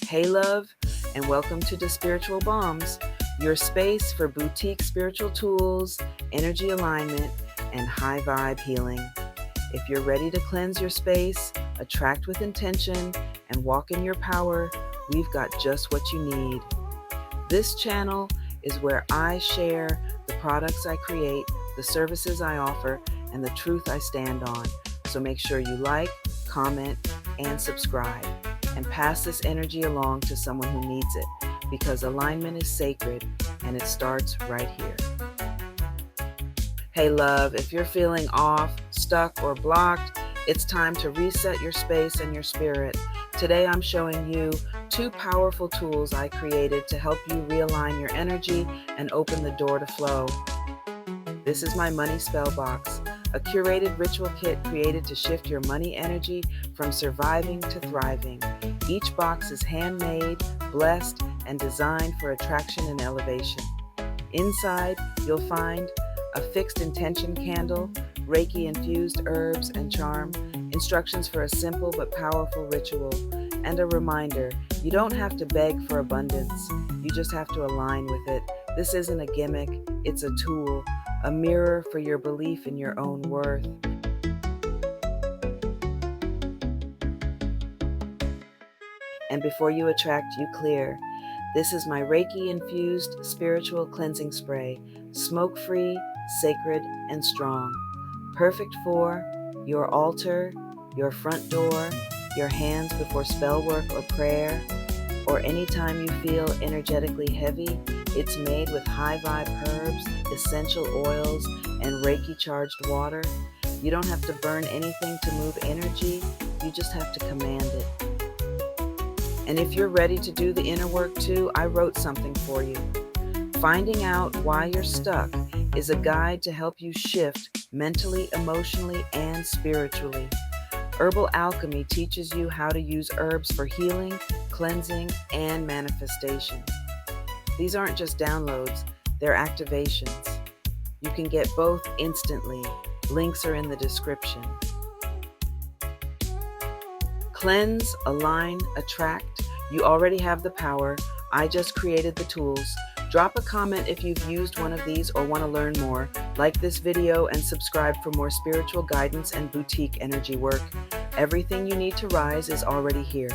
Hey love, and welcome to DaSpiritualBombs, your space for boutique spiritual tools, energy alignment, and high vibe healing. If you're ready to cleanse your space, attract with intention, and walk in your power, we've got just what you need. This channel is where I share the products I create, the services I offer, and the truth I stand on. So make sure you like, comment, and subscribe. And pass this energy along to someone who needs it, because alignment is sacred and it starts right here. Hey love, if you're feeling off, stuck, or blocked, it's time to reset your space and your spirit. Today I'm showing you 2 powerful tools I created to help you realign your energy and open the door to flow. This is my money spell box, a curated ritual kit created to shift your money energy from surviving to thriving. Each box is handmade, blessed, and designed for attraction and elevation. Inside, you'll find a fixed intention candle, Reiki-infused herbs and charm, instructions for a simple but powerful ritual, and a reminder, you don't have to beg for abundance. You just have to align with it. This isn't a gimmick, it's a tool, a mirror for your belief in your own worth. And before you attract, you clear. This is my Reiki-infused spiritual cleansing spray, smoke-free, sacred, and strong. Perfect for your altar, your front door, your hands before spell work or prayer, or anytime you feel energetically heavy. It's made with high vibe herbs, essential oils, and Reiki-charged water. You don't have to burn anything to move energy, you just have to command it. And if you're ready to do the inner work too, I wrote something for you. Finding Out Why You're Stuck is a guide to help you shift mentally, emotionally, and spiritually. Herbal Alchemy teaches you how to use herbs for healing, cleansing, and manifestation. These aren't just downloads, they're activations. You can get both instantly. Links are in the description. Cleanse, align, attract. You already have the power. I just created the tools. Drop a comment if you've used one of these or want to learn more. Like this video and subscribe for more spiritual guidance and boutique energy work. Everything you need to rise is already here.